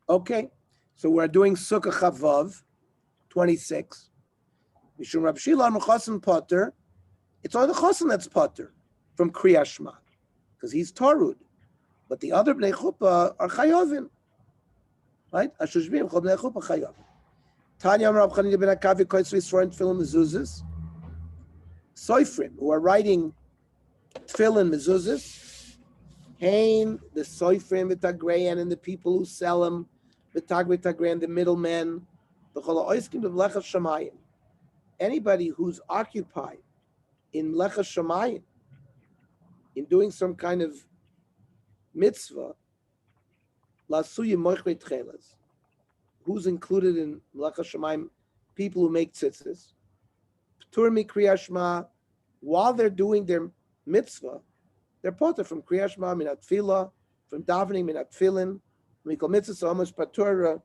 Okay, so we're doing Sukkah Chavav, 26. Mishum Rab Shila Mechasim Potter. It's only the Chosim that's Potter from Kriyas Shema, because he's Tarud. But the other Bnei Chuppah are Chayovim, right? Ashushbim Chol Bnei Chuppah Chayovim. Tanya Rab Chanina ben Akavi Koitz Yisroel Tefillin Mezuzahs. Soifrim, who are writing Tefillin Mezuzahs, Hain, the Soifrim V'Tagreyan, and the people who sell them, V'Tagreyan, the middlemen, the Chol Oiskim V'Lechas Shamayim. Anybody who's occupied in Lechas Shamayim, in doing some kind of mitzvah, Lasuye Moichre Tchelas, who's included in Lechas Shamayim, people who make tzitzis, P'tur mi Kriyas Shema, while they're doing their mitzvah, they're potter from Kriyas Shema, minat tefillah, from davening, minat tefillin, mikol mitzvahs amos patura,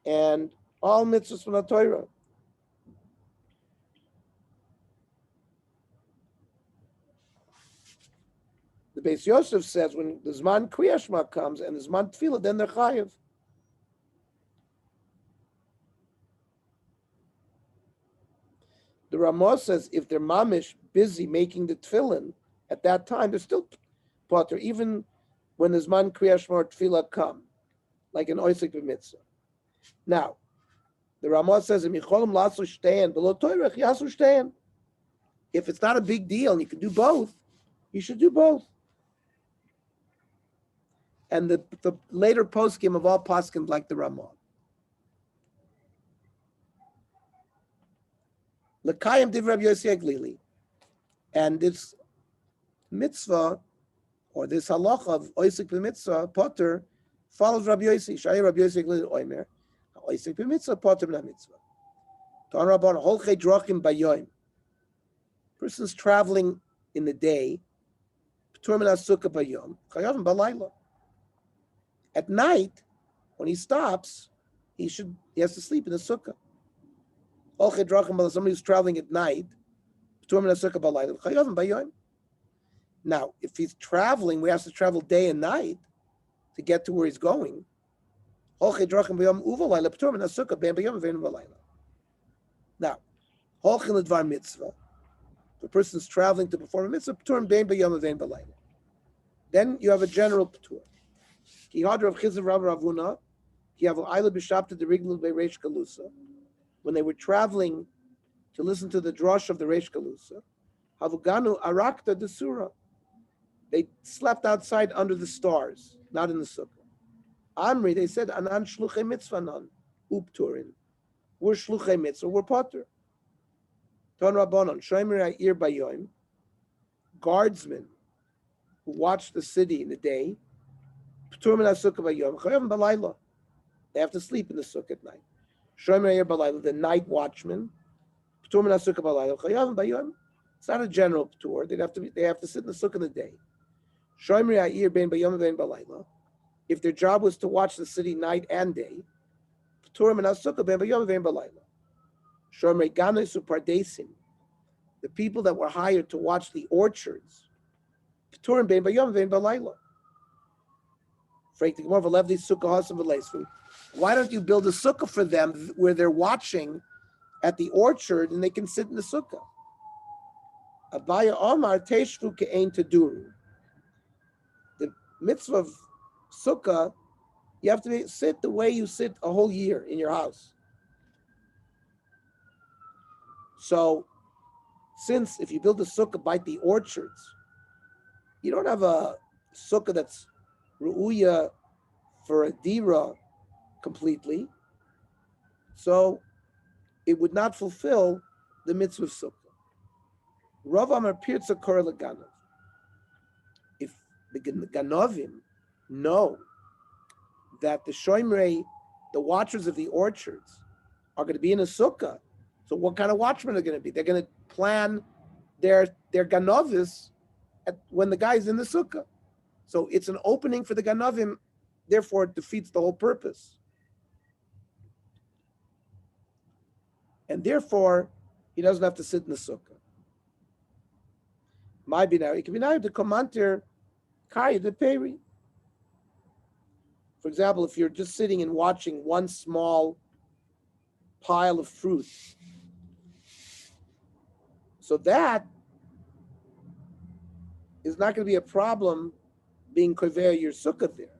and all mitzvahs from the Torah. The Beis Yosef says when the Zman Kriyas Shema comes and the Zman tefillah, then they're chayiv. The Ramah says if they're mamish busy making the tefillin at that time, they're still potter, even when the Zman Kriyas Shema or tefillah come, like an oisik b'mitzvah. Now, the Ramah says if it's not a big deal and you can do both, you should do both. And the later poskim of all poskim like the Ramah. L'kayim div Rabbi Yossi Aglili, and this mitzvah or this halacha of oisik b'mitzvah potter follows Rabbi Yossi. Shai Rabbi Yossi Aglili oimer oisik b'mitzvah potter b'na mitzvah. Ton rabban holchei drachim bayoim. Person's traveling in the day. P'tur min sukkah bayom chayavim balayla. At night, when he stops, he has to sleep in the sukkah. Somebody who's traveling at night, now, if he's traveling, we have to travel day and night to get to where he's going. Now, the person's traveling to perform a mitzvah, then you have a general p'tur. When they were traveling to listen to the drosh of the Reish Galusa, Havuganu Arakta the Surah. They slept outside under the stars, not in the sukkah. Amri, they said, Anan shluchei mitzvah nan, upturin. We're shluchei mitzvah, we're potter. Ton Rabbanon, Shomer ha'ir bayoim, guardsmen who watch the city in the day, p'tur min ha'sukkah bayom, chayavim balayla. They have to sleep in the sukkah at night. The night watchman. It's not a general tour. They have to sit in the sukkah in the day. If their job was to watch the city night and day, the people that were hired to watch the orchards, why don't you build a sukkah for them where they're watching at the orchard and they can sit in the sukkah? Abaya Omar Teshvu Ke'ein Taduru. The mitzvah of sukkah, you have to sit the way you sit a whole year in your house. So, since if you build a sukkah by the orchards, you don't have a sukkah that's ru'uya for a dira completely, so it would not fulfill the mitzvah of sukkah. Rav Amar Pirza Kor Leganav. If the Ganovim know that the Shoimrei, the watchers of the orchards, are going to be in a sukkah, so what kind of watchmen are going to be? They're going to plan their Ganovis when the guy's in the sukkah. So it's an opening for the Ganovim, therefore it defeats the whole purpose. And therefore, he doesn't have to sit in the sukkah. Might be now. It can be now the commander Kai the Peri. For example, if you're just sitting and watching one small pile of fruit, so that is not going to be a problem being kover your sukkah there,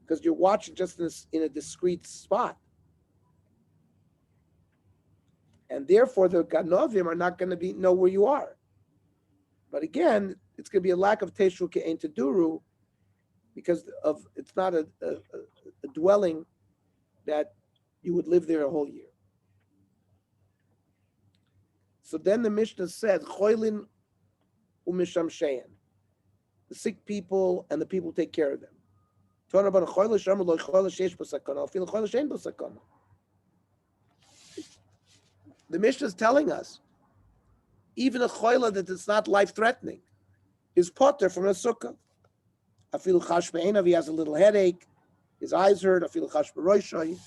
because you're watching just in a discrete spot. And therefore, the ganovim are not going to know where you are. But again, it's going to be a lack of teshu ke'en teduru, because it's not a dwelling that you would live there a whole year. So then the Mishnah said, choylin u'mishamshein, the sick people and the people who take care of them. The Mishnah is telling us, even a choila that is not life-threatening is potter from a sukkah. Afilu chash be'enav, he has a little headache, his eyes hurt. Afilu chash be'roishay,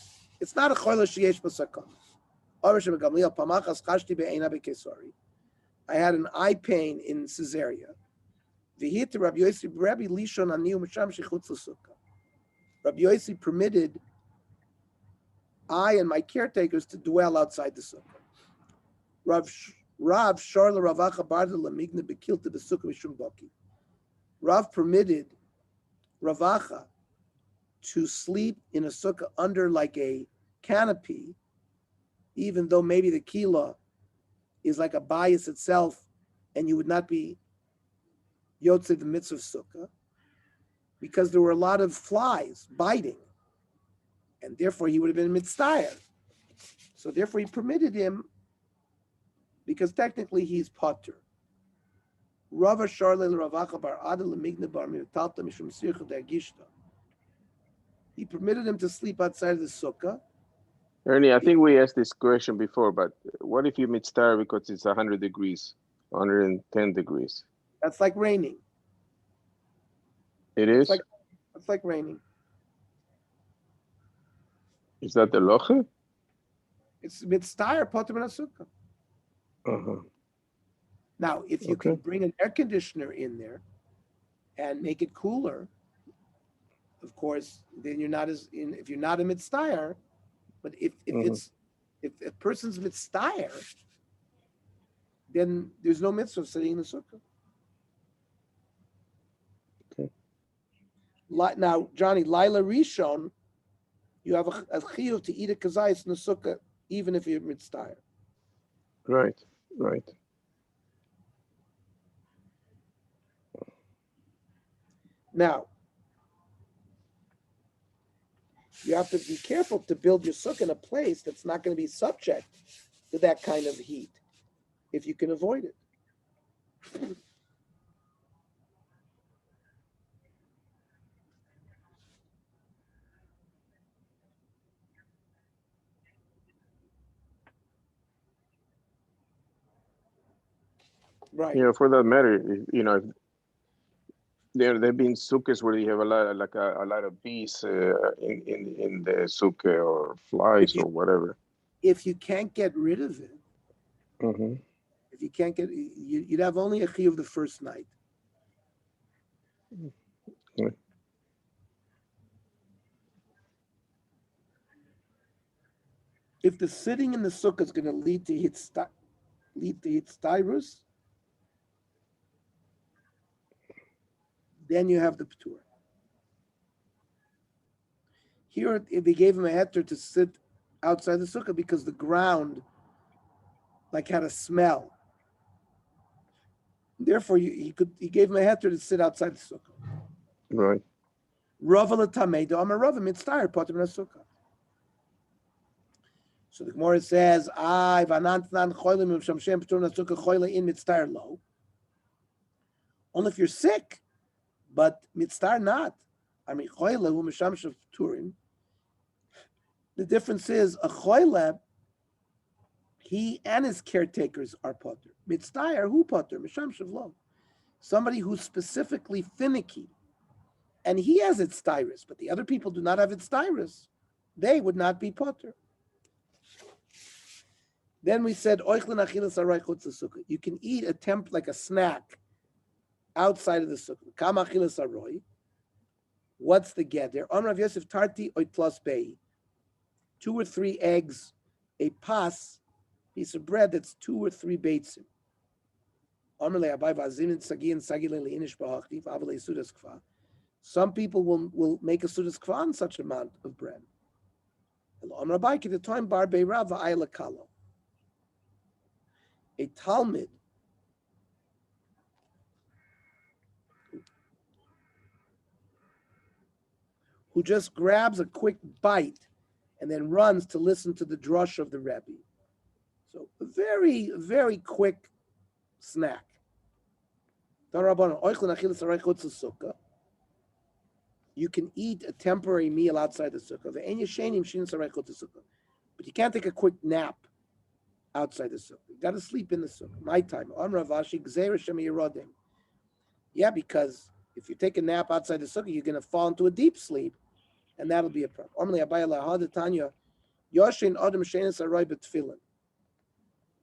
it's not a choila sheyesh b'sakana. I had an eye pain in Caesarea. Rabbi Yossi permitted I and my caretakers to dwell outside the sukkah. Rav permitted Ravacha to sleep in a sukkah under like a canopy, even though maybe the kila is like a bias itself, and you would not be yotze the mitzvah sukkah, because there were a lot of flies biting, and therefore he would have been mitzvah. So therefore he permitted him, because technically he's potter. Rava Sharle Ravacha bar Adel Migna bar Mirtalta Mishum Sircha Dergishta. He permitted him to sleep outside of the sukkah. Ernie, I think we asked this question before, but what if you mitzvah because it's 100 degrees, 110 degrees? That's like raining. It is? It's like raining. Is that the locha? It's mitzvah potter min sukkah. Uh-huh. Now, if you can bring an air conditioner in there and make it cooler, of course, then you're not if you're not a mitzvah. But if a person's mitzvah, then there's no mitzvah sitting in the sukkah. Okay. Now, Johnny, Laila Rishon, you have a chiyuv to eat a kazayis in the sukkah, even if you're mitzvah. Right. Now, you have to be careful to build your sukkah in a place that's not going to be subject to that kind of heat, if you can avoid it. Right. For that matter, there've been sukkahs where you have a lot of bees in the sukkah, or flies or whatever. If you can't get rid of it, if you can't you'd have only a chiyuv the first night. Okay. If the sitting in the sukkah is going to lead to hitstyrus, then you have the p'tur. Here, they gave him a heter to sit outside the sukkah because the ground had a smell. Therefore, he gave him a heter to sit outside the sukkah. Right. Rava l'tamedo amar Rava mitzvah potter min sukkah. So the Gemara says, "I vanantnan choylim shamshem p'tur min sukkah choyle in mitzvah lo." Only if you're sick. But mitzvah not. I mean, choyle hu mishamshav turin. The difference is a choyle, he and his caretakers are potter. Mitzvah who potter? Mishamshav lo. Somebody who's specifically finicky, and he has its styrus, but the other people do not have its styrus. They would not be potter. Then we said oichlin achilas aray chutz sukkah. You can eat like a snack outside of the sukkah. Kam achilas aroy. What's the get there? Amr Rav Yosef tarti oit plus bei. 2 or 3 eggs, a pas, piece of bread that's 2 or 3 beitzim. Some people will make a sudas kva on such amount of bread. A Talmud who just grabs a quick bite and then runs to listen to the drush of the Rebbe. So a very, very quick snack. You can eat a temporary meal outside the sukkah, but you can't take a quick nap outside the sukkah. You got to sleep in the sukkah. My time. Yeah, because if you take a nap outside the sukkah, you're going to fall into a deep sleep, and that'll be a problem.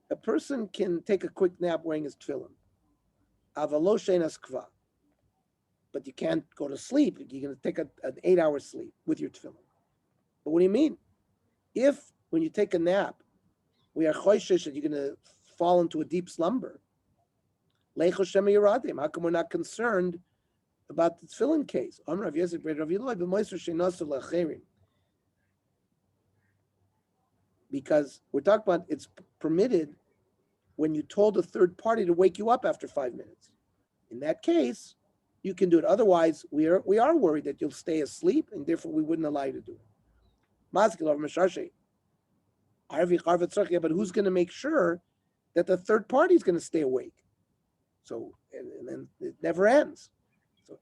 A person can take a quick nap wearing his tefillin. But you can't go to sleep. You're going to take an 8-hour sleep with your tefillin. But what do you mean? If, when you take a nap, we are choishish that you're going to fall into a deep slumber, how come we're not concerned about the tefillin case? Because we're talking about it's permitted when you told a third party to wake you up after 5 minutes. In that case, you can do it. Otherwise, we are worried that you'll stay asleep, and therefore we wouldn't allow you to do it. But who's going to make sure that the third party is going to stay awake? So, and then it never ends. So,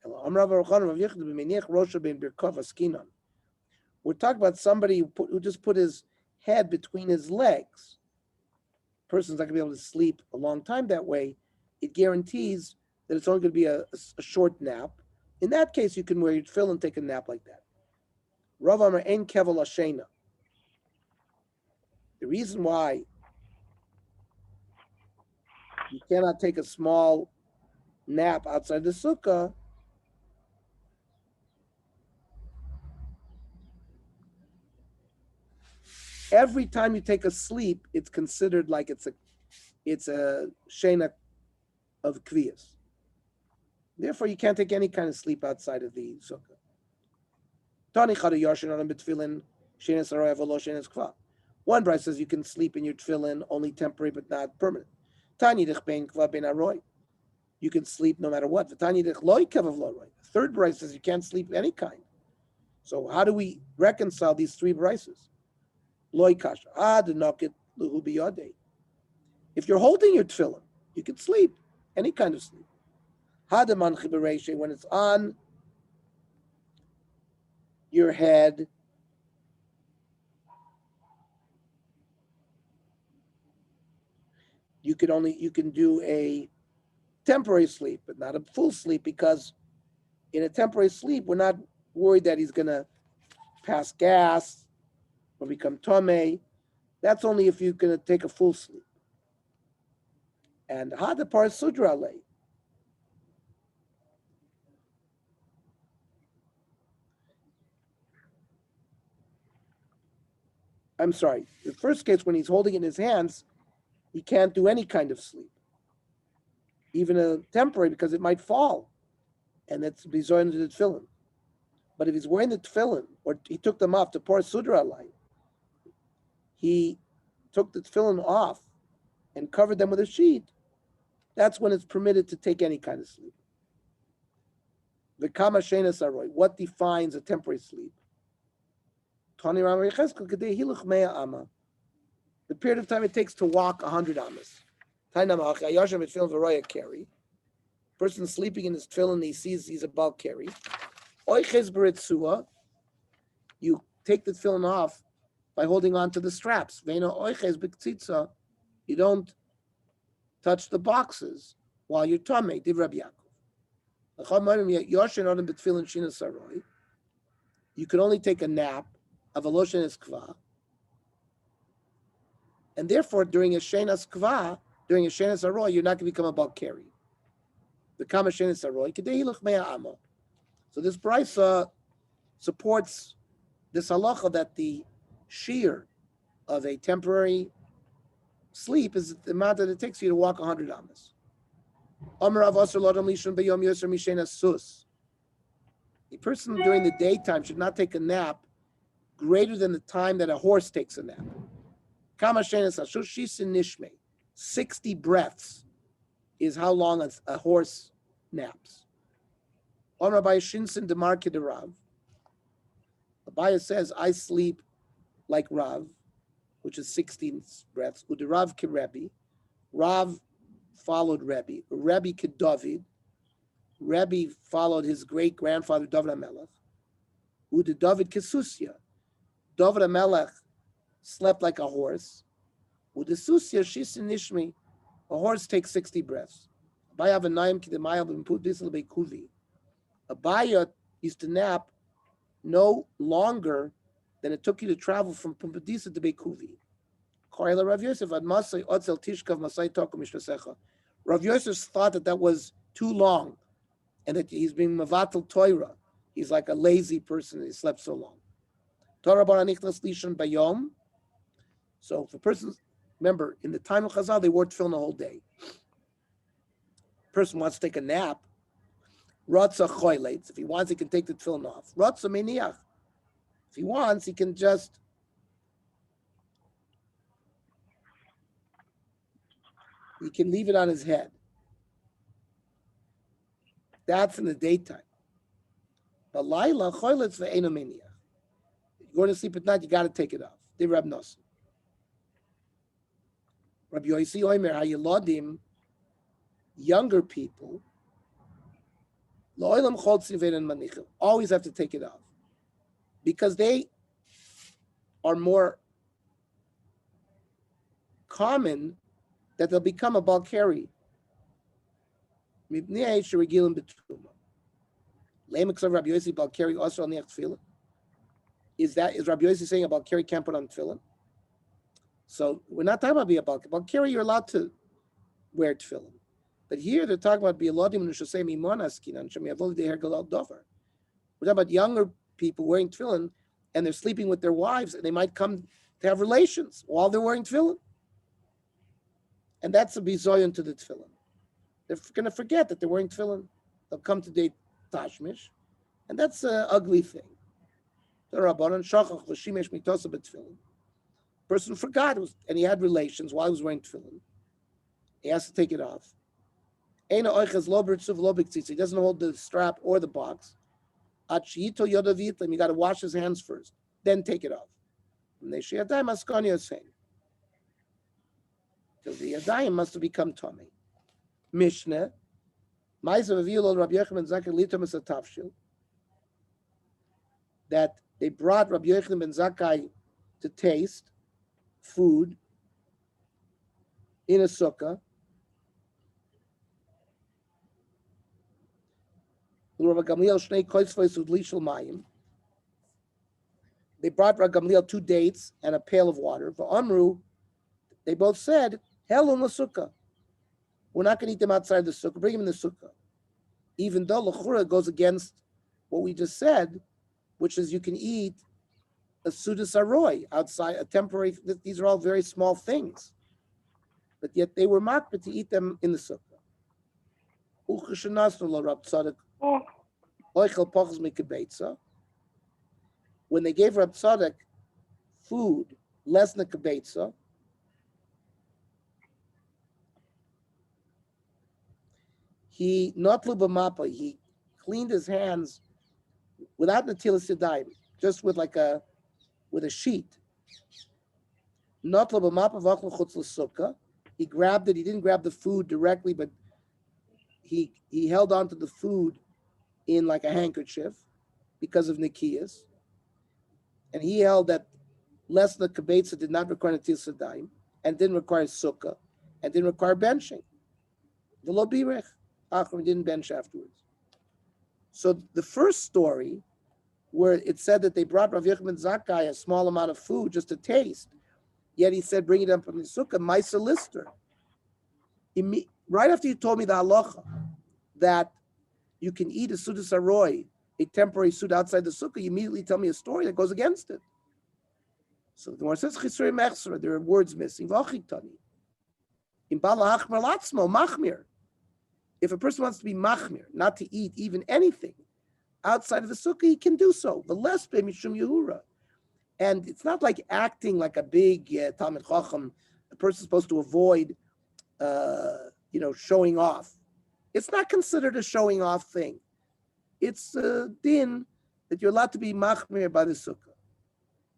we're talking about somebody who just put his head between his legs. Person's not going to be able to sleep a long time that way. It guarantees that it's only going to be a short nap. In that case, you can wear your tefillin and take a nap like that. Rav Amar ein kevel hashena. The reason why you cannot take a small nap outside the sukkah every time you take a sleep, it's considered like it's a shena of kviyas. Therefore, you can't take any kind of sleep outside of the sukkah. One bride says you can sleep in your tefillin only temporary but not permanent. You can sleep no matter what. Third bride says you can't sleep any kind. So how do we reconcile these 3 brises? If you're holding your tefillin, you can sleep, any kind of sleep. When it's on your head, you can do a temporary sleep, but not a full sleep, because in a temporary sleep, we're not worried that he's going to pass gas or become tomei. That's only if you're going to take a full sleep. And hada par sudra le. I'm sorry. The first case, when he's holding it in his hands, he can't do any kind of sleep, even a temporary, because it might fall, and that's bizoyin to the tefillin. But if he's wearing the tefillin, or he took them off to pour sudra alai, he took the tefillin off and covered them with a sheet, that's when it's permitted to take any kind of sleep. The kama shena saroy, what defines a temporary sleep? The period of time it takes to walk 100 amas. Person sleeping in his tefillin, he sees he's about carry. You take the tefillin off by holding on to the straps. You don't touch the boxes while you're tamei. Div Rabbi Yaakov. You can only take a nap of a loshen eskva, and therefore during a shenas kva, during a shenas aroy, you're not going to become a bal keri. The kama shenas aroy, kedei hiluch mea ama. So this brisa supports this halacha that the shear of a temporary sleep is the amount that it takes you to walk 100 amas. A person during the daytime should not take a nap greater than the time that a horse takes a nap. 60 breaths is how long a horse naps. Abaya says, I sleep like Rav, which is 16 breaths. Udirav Kirebi. Rav followed Rebbe. Rebbe Kedavid. Rebbe followed his great grandfather David HaMelech. Ude David Kesusya. David HaMelech slept like a horse. Ude Susya Shisin Nishmi. A horse takes 60 breaths. Abaya v'nayim k'demayel b'mpudisel be'kuvi. Abaya used to nap no longer than it took you to travel from Pumbedisa to Beikuvi. Rav Yosef Rav Yosef thought that was too long and that he's being Mavatal Torah. He's like a lazy person. He slept so long. So if a person, remember, in the time of Chazal, they wore tefillin the whole day. Person wants to take a nap. Ratza choyleitz. If he wants, he can take the tefillin off. Ratza meniach. If he wants, he can just leave it on his head. That's in the daytime. But laila choyleitz ve'eno meniach. You're going to sleep at night, you got to take it off. They Rab Nosson. Rabbi Yosi Omer Hayeladim, younger people, always have to take it off because they are more common that they'll become a balkari. Is Rabbi Yosi saying a balkari can't put on tefillin? So we're not talking about be a balkari. You're allowed to wear tefillin. But here they're talking about bi'eladim neshasei mimonaskinan shemiyavol deher galal dover. We're talking about younger people wearing tefillin, and they're sleeping with their wives, and they might come to have relations while they're wearing tefillin. And that's a bizoyon to the tefillin. They're going to forget that they're wearing tefillin. They'll come to date tashmish, and that's an ugly thing. Person forgot, and he had relations while he was wearing tefillin. He has to take it off. He doesn't hold the strap or the box. You got to wash his hands first, then take it off. Because the yadayim must have become tummy. Mishnah, that they brought Rabbi Yochanan ben Zakkai to taste food in a sukkah. They brought Rav Gamliel 2 dates and a pail of water. For Amru, they both said, Helum sukkah. We're not going to eat them outside the sukkah. Bring them in the sukkah. Even though L'chura goes against what we just said, which is you can eat a sudas aroy outside, a temporary, these are all very small things. But yet they were makbid to eat them in the sukkah. When they gave Rab Tzadok food less than a kibetza, he cleaned his hands without natilas yadayim, just with a sheet. He grabbed it. He didn't grab the food directly, but he held on to the food in like a handkerchief because of nikiyas. And he held that less than the kibetza did not require natilas yadayim and didn't require sukkah and didn't require benching. V'lo birech. Achron didn't bench afterwards. So the first story, where it said that they brought Rav Yochanan ben Zakkai a small amount of food just to taste, yet he said, bring it up from the sukkah, Maisa Lister. Right after you told me the halacha that you can eat a sudas aroy a temporary suit outside the sukkah, you immediately tell me a story that goes against it. So the Gemara says, Chisuri Mechsera, there are words missing. V'achiktani. In Bala Hachmer Latzmo, Machmir. If a person wants to be Machmir, not to eat even anything outside of the sukkah, he can do so. The less Mishum Yehura. And it's not like acting like a big Talmid Chacham. A person's supposed to avoid, showing off. It's not considered a showing off thing. It's a din that you're allowed to be Machmir by the sukkah.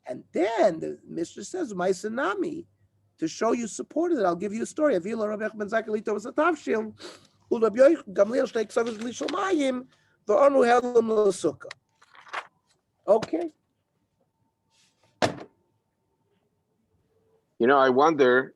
And then the Mishnah says, Maisanami, to show you support of it, I'll give you a story. Avila Rabbi Ben Zakalito was a tavshil. Okay. I wonder,